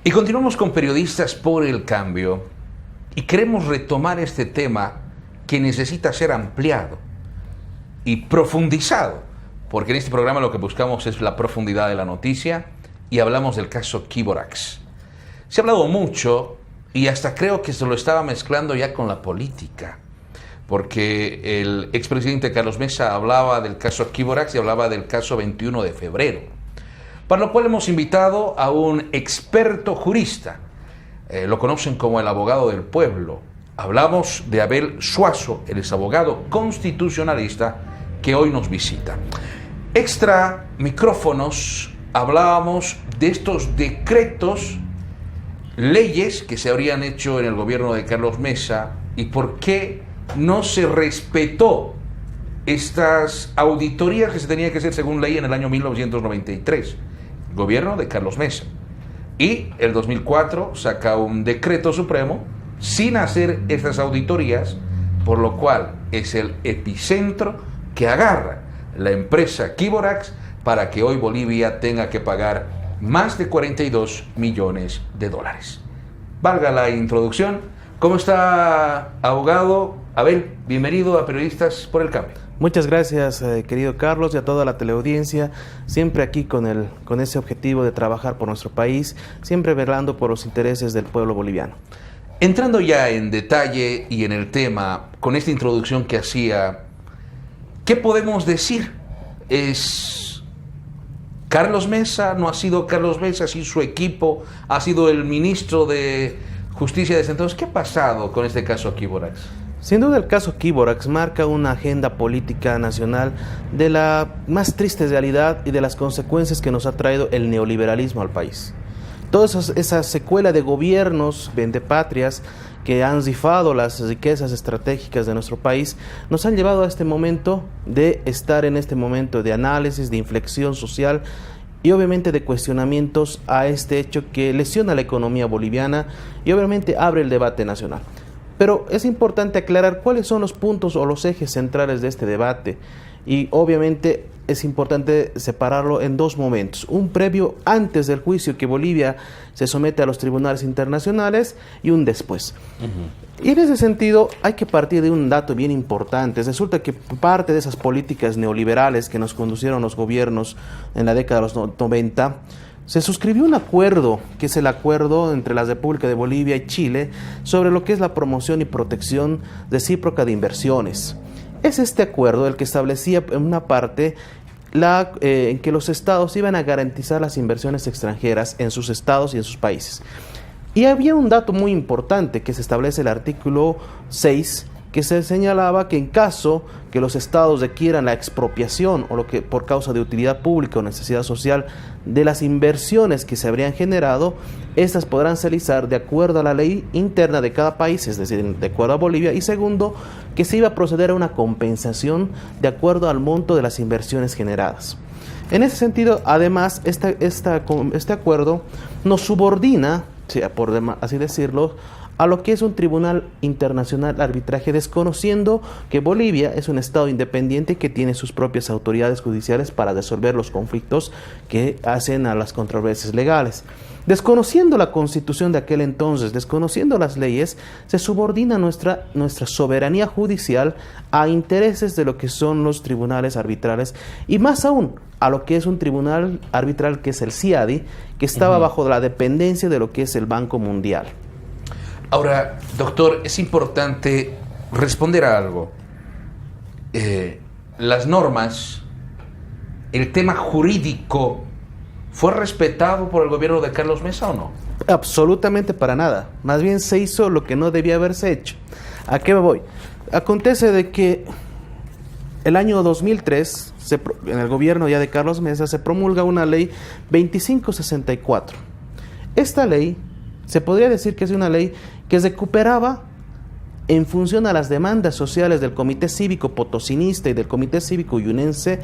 Y continuamos con Periodistas por el Cambio y queremos retomar este tema que necesita ser ampliado y profundizado, porque en este programa lo que buscamos es la profundidad de la noticia y hablamos del caso Quiborax. Se ha hablado mucho y hasta creo que se lo estaba mezclando ya con la política, porque el expresidente Carlos Mesa hablaba del caso Quiborax y hablaba del caso 21 de febrero. Para lo cual hemos invitado a un experto jurista, lo conocen como el abogado del pueblo. Hablamos de Abel Suazo, el ex abogado constitucionalista que hoy nos visita. Extra micrófonos hablábamos de estos decretos, leyes que se habrían hecho en el gobierno de Carlos Mesa y por qué no se respetó estas auditorías que se tenía que hacer según ley en el año 1993. Gobierno de Carlos Mesa, y el 2004 saca un decreto supremo sin hacer estas auditorías, por lo cual es el epicentro que agarra la empresa Quiborax para que hoy Bolivia tenga que pagar más de 42 millones de dólares. Valga la introducción. ¿Cómo está, abogado? Abel, bienvenido a Periodistas por el Cambio. Muchas gracias, querido Carlos, y a toda la teleaudiencia, siempre aquí con ese objetivo de trabajar por nuestro país, siempre velando por los intereses del pueblo boliviano. Entrando ya en detalle y en el tema, con esta introducción que hacía, ¿qué podemos decir? ¿Es Carlos Mesa? ¿No ha sido Carlos Mesa? ¿Sí su equipo? ¿Ha sido el ministro de Justicia de ese entonces? ¿Qué ha pasado con este caso Quiborax? Sin duda el caso Quiborax marca una agenda política nacional de la más triste realidad y de las consecuencias que nos ha traído el neoliberalismo al país. Toda esa secuela de gobiernos vendepatrias que han rifado las riquezas estratégicas de nuestro país nos han llevado a este momento de estar en este momento de análisis, de inflexión social y obviamente de cuestionamientos a este hecho que lesiona la economía boliviana y obviamente abre el debate nacional. Pero es importante aclarar cuáles son los puntos o los ejes centrales de este debate y obviamente es importante separarlo en dos momentos. Un previo antes del juicio que Bolivia se somete a los tribunales internacionales y un después. Y en ese sentido hay que partir de un dato bien importante. Resulta que parte de esas políticas neoliberales que nos conducieron los gobiernos en la década de los 90, se suscribió un acuerdo, que es el acuerdo entre la República de Bolivia y Chile, sobre lo que es la promoción y protección recíproca de inversiones. Es este acuerdo el que establecía en una parte en que los estados iban a garantizar las inversiones extranjeras en sus estados y en sus países. Y había un dato muy importante que se establece el artículo 6, que se señalaba que en caso que los estados requieran la expropiación o lo que por causa de utilidad pública o necesidad social de las inversiones que se habrían generado, estas podrán realizar de acuerdo a la ley interna de cada país, es decir, de acuerdo a Bolivia, y segundo, que se iba a proceder a una compensación de acuerdo al monto de las inversiones generadas. En ese sentido, además, este acuerdo nos subordina, por así decirlo, a lo que es un tribunal internacional de arbitraje, desconociendo que Bolivia es un estado independiente que tiene sus propias autoridades judiciales para resolver los conflictos que hacen a las controversias legales. Desconociendo la constitución de aquel entonces, desconociendo las leyes, se subordina nuestra soberanía judicial a intereses de lo que son los tribunales arbitrales y más aún a lo que es un tribunal arbitral que es el CIADI, que estaba bajo la dependencia de lo que es el Banco Mundial. Ahora, doctor, es importante responder a algo. Las normas, el tema jurídico, ¿fue respetado por el gobierno de Carlos Mesa o no? Absolutamente para nada. Más bien se hizo lo que no debía haberse hecho. ¿A qué me voy? Acontece de que el año 2003, en el gobierno ya de Carlos Mesa, se promulga una ley 2564. Esta ley se podría decir que es una ley que recuperaba en función a las demandas sociales del Comité Cívico Potosinista y del Comité Cívico Yunense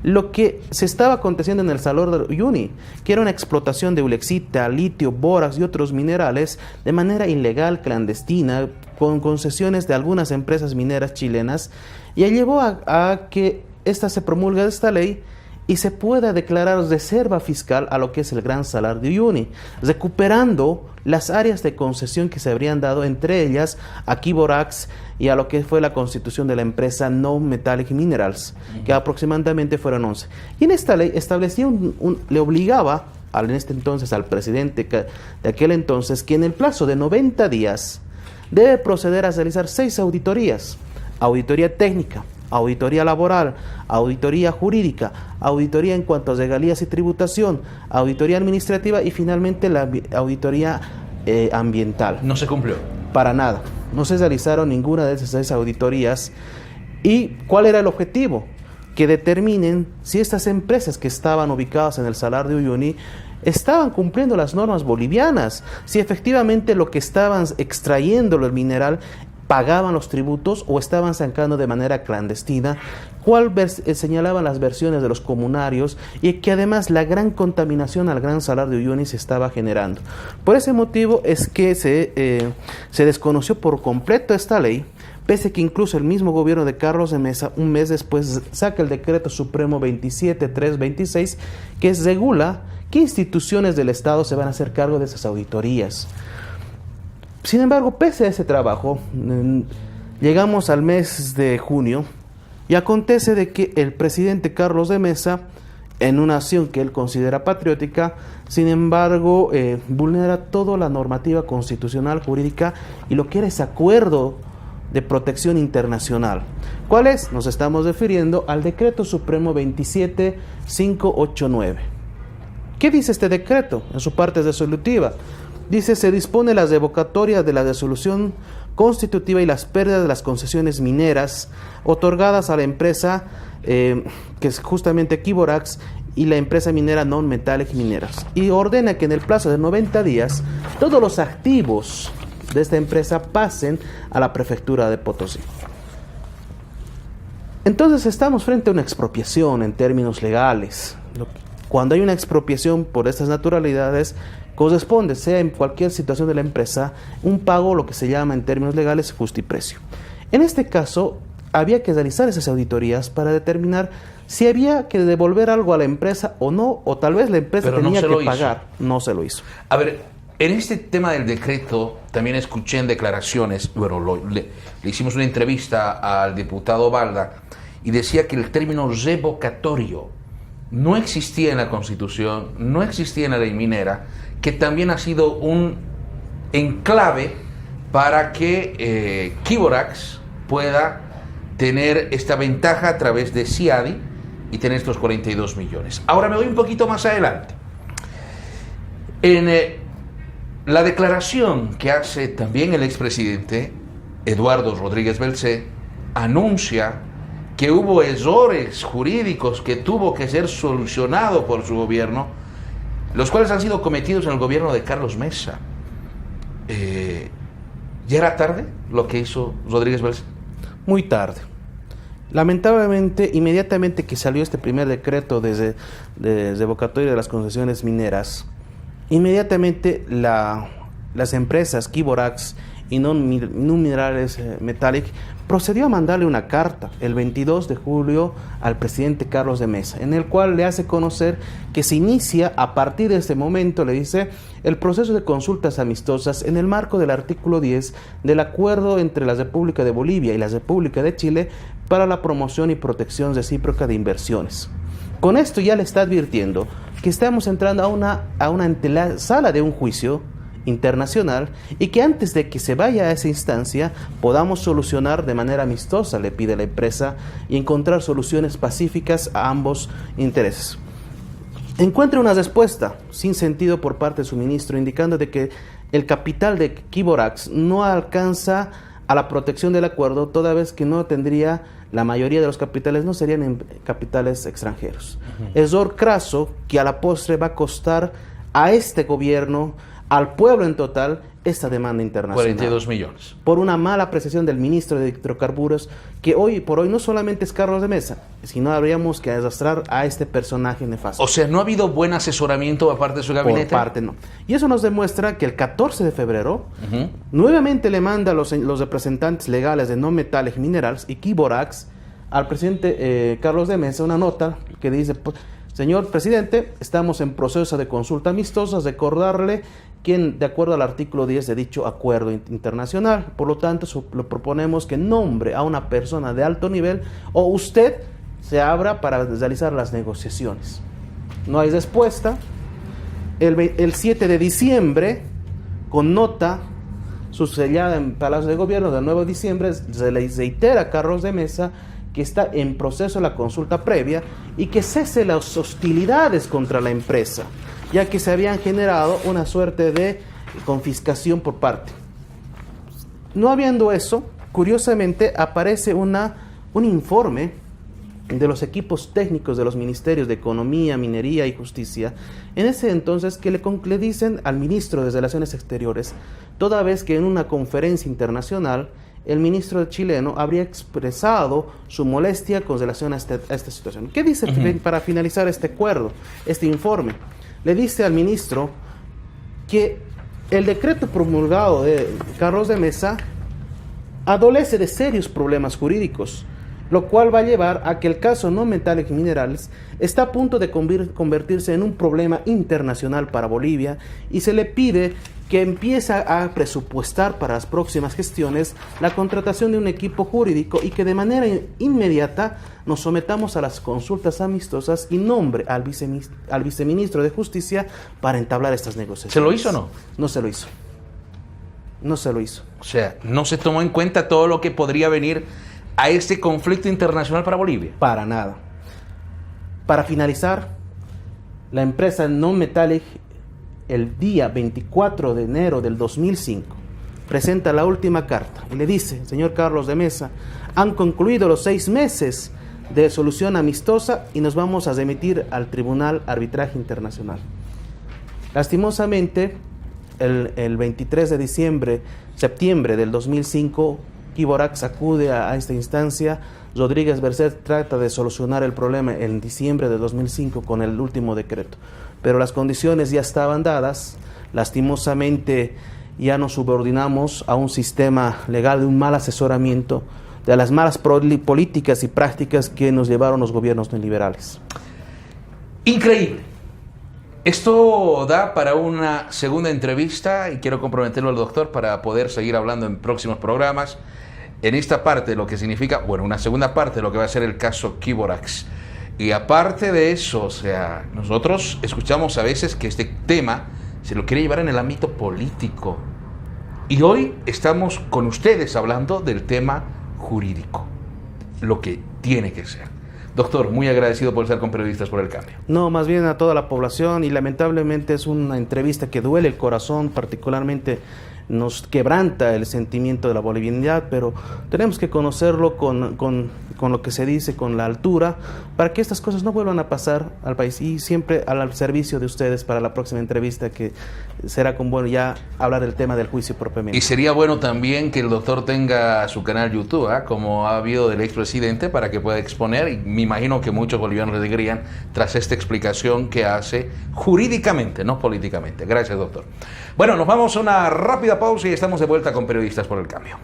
lo que se estaba aconteciendo en el Salar de Uyuni, que era una explotación de ulexita, litio, bórax y otros minerales de manera ilegal, clandestina, con concesiones de algunas empresas mineras chilenas, y llevó a que se promulga esta ley y se pueda declarar reserva fiscal a lo que es el Gran Salar de Uyuni, recuperando las áreas de concesión que se habrían dado, entre ellas a Quiborax y a lo que fue la constitución de la empresa Non-Metallic Minerals, que aproximadamente fueron 11. Y en esta ley establecía le obligaba en este entonces al presidente de aquel entonces que en el plazo de 90 días debe proceder a realizar 6 auditorías: auditoría técnica, auditoría laboral, auditoría jurídica, auditoría en cuanto a regalías y tributación, auditoría administrativa y finalmente la auditoría ambiental. No se cumplió. Para nada. No se realizaron ninguna de esas auditorías. ¿Y cuál era el objetivo? Que determinen si estas empresas que estaban ubicadas en el Salar de Uyuni estaban cumpliendo las normas bolivianas, si efectivamente lo que estaban extrayendo el mineral pagaban los tributos o estaban sacando de manera clandestina, señalaban las versiones de los comunarios, y que además la gran contaminación al Gran Salar de Uyuni se estaba generando. Por ese motivo es que se desconoció por completo esta ley, pese que incluso el mismo gobierno de Carlos de Mesa, un mes después, saca el Decreto Supremo 27326, que regula qué instituciones del Estado se van a hacer cargo de esas auditorías. Sin embargo, pese a ese trabajo, llegamos al mes de junio y acontece de que el presidente Carlos de Mesa, en una acción que él considera patriótica, sin embargo, vulnera toda la normativa constitucional, jurídica y lo que era ese acuerdo de protección internacional. ¿Cuál es? Nos estamos refiriendo al Decreto Supremo 27589. ¿Qué dice este decreto en su parte resolutiva? Dice: se dispone la revocatoria de la resolución constitutiva y las pérdidas de las concesiones mineras otorgadas a la empresa que es justamente Quiborax y la empresa minera Non-Metallic Minerals, y ordena que en el plazo de 90 días todos los activos de esta empresa pasen a la prefectura de Potosí. Entonces estamos frente a una expropiación en términos legales. Cuando hay una expropiación por estas naturalidades, corresponde, sea en cualquier situación de la empresa, un pago, lo que se llama en términos legales justo y precio. En este caso, había que realizar esas auditorías para determinar si había que devolver algo a la empresa o no, o tal vez la empresa tenía que pagar. No se lo hizo. A ver, en este tema del decreto también escuché en declaraciones, bueno, le hicimos una entrevista al diputado Balda y decía que el término revocatorio no existía en la Constitución, no existía en la ley minera, que también ha sido un enclave para que Quiborax pueda tener esta ventaja a través de CIADI y tener estos 42 millones. Ahora me voy un poquito más adelante. En la declaración que hace también el expresidente Eduardo Rodríguez Belcé, anuncia que hubo errores jurídicos que tuvo que ser solucionado por su gobierno, los cuales han sido cometidos en el gobierno de Carlos Mesa. ¿Ya era tarde lo que hizo Rodríguez Belcé? Muy tarde. Lamentablemente, inmediatamente que salió este primer decreto de revocatoria de las concesiones mineras, inmediatamente las empresas Quiborax y Non-Minerales Metallic procedió a mandarle una carta el 22 de julio al presidente Carlos de Mesa, en el cual le hace conocer que se inicia a partir de este momento, le dice, el proceso de consultas amistosas en el marco del artículo 10 del acuerdo entre la República de Bolivia y la República de Chile para la promoción y protección recíproca de inversiones. Con esto ya le está advirtiendo que estamos entrando a una antesala de un juicio internacional y que antes de que se vaya a esa instancia podamos solucionar de manera amistosa, le pide la empresa, y encontrar soluciones pacíficas a ambos intereses. Encuentra una respuesta sin sentido por parte de su ministro, indicando de que el capital de Quiborax no alcanza a la protección del acuerdo, toda vez que no tendría, la mayoría de los capitales no serían en capitales extranjeros. Error craso que a la postre va a costar a este gobierno, al pueblo en total, esta demanda internacional. 42 millones. Por una mala apreciación del ministro de Hidrocarburos, que hoy por hoy no solamente es Carlos de Mesa, sino habríamos que arrastrar a este personaje nefasto. O sea, ¿no ha habido buen asesoramiento por parte de su gabinete? Por parte no. Y eso nos demuestra que el 14 de febrero, nuevamente le manda a los representantes legales de Non-Metallic Minerals y Quiborax al presidente Carlos de Mesa una nota que dice: Señor presidente, estamos en proceso de consulta amistosa, recordarle que de acuerdo al artículo 10 de dicho acuerdo internacional, por lo tanto, le proponemos que nombre a una persona de alto nivel o usted se abra para realizar las negociaciones. No hay respuesta. El 7 de diciembre, con nota subsellada en Palacio de Gobierno del 9 de diciembre, se le reitera a Carlos de Mesa que está en proceso la consulta previa y que cese las hostilidades contra la empresa, ya que se habían generado una suerte de confiscación por parte. No habiendo eso, curiosamente aparece un informe de los equipos técnicos de los ministerios de Economía, Minería y Justicia, en ese entonces que le dicen al ministro de Relaciones Exteriores, toda vez que en una conferencia internacional el ministro chileno habría expresado su molestia con relación a esta situación. ¿Qué dice para finalizar este acuerdo, este informe? Le dice al ministro que el decreto promulgado de Carlos de Mesa adolece de serios problemas jurídicos, lo cual va a llevar a que el caso No Metallic Minerals está a punto de convertirse en un problema internacional para Bolivia y se le pide que empiece a presupuestar para las próximas gestiones la contratación de un equipo jurídico y que de manera inmediata nos sometamos a las consultas amistosas y nombre al viceministro de Justicia para entablar estas negociaciones. ¿Se lo hizo o no? No se lo hizo. No se lo hizo. O sea, no se tomó en cuenta todo lo que podría venir a este conflicto internacional para Bolivia. Para nada. Para finalizar, la empresa Non Metallic, el día 24 de enero del 2005, presenta la última carta y le dice: señor Carlos de Mesa, han concluido los 6 meses de solución amistosa y nos vamos a remitir al Tribunal Arbitraje Internacional. Lastimosamente, el 23 de septiembre del 2005, Quiborax acude a esta instancia. Rodríguez Berset trata de solucionar el problema en diciembre de 2005 con el último decreto, pero las condiciones ya estaban dadas. Lastimosamente ya nos subordinamos a un sistema legal de un mal asesoramiento, de las malas políticas y prácticas que nos llevaron los gobiernos neoliberales. Increíble. Esto da para una segunda entrevista y quiero comprometerlo al doctor para poder seguir hablando en próximos programas. En esta parte, lo que significa, bueno, una segunda parte de lo que va a ser el caso Quiborax. Y aparte de eso, o sea, nosotros escuchamos a veces que este tema se lo quiere llevar en el ámbito político. Y hoy estamos con ustedes hablando del tema jurídico, lo que tiene que ser. Doctor, muy agradecido por estar con Periodistas por el Cambio. No, más bien a toda la población, y lamentablemente es una entrevista que duele el corazón, particularmente nos quebranta el sentimiento de la bolivianidad, pero tenemos que conocerlo con lo que se dice, con la altura, para que estas cosas no vuelvan a pasar al país, y siempre al servicio de ustedes para la próxima entrevista, que será con bueno ya hablar del tema del juicio propiamente. Y sería bueno también que el doctor tenga su canal YouTube, como ha habido del expresidente, para que pueda exponer, y me imagino que muchos bolivianos le dirían tras esta explicación que hace jurídicamente, no políticamente. Gracias, doctor. Bueno, nos vamos a una rápida pausa y estamos de vuelta con Periodistas por el Cambio.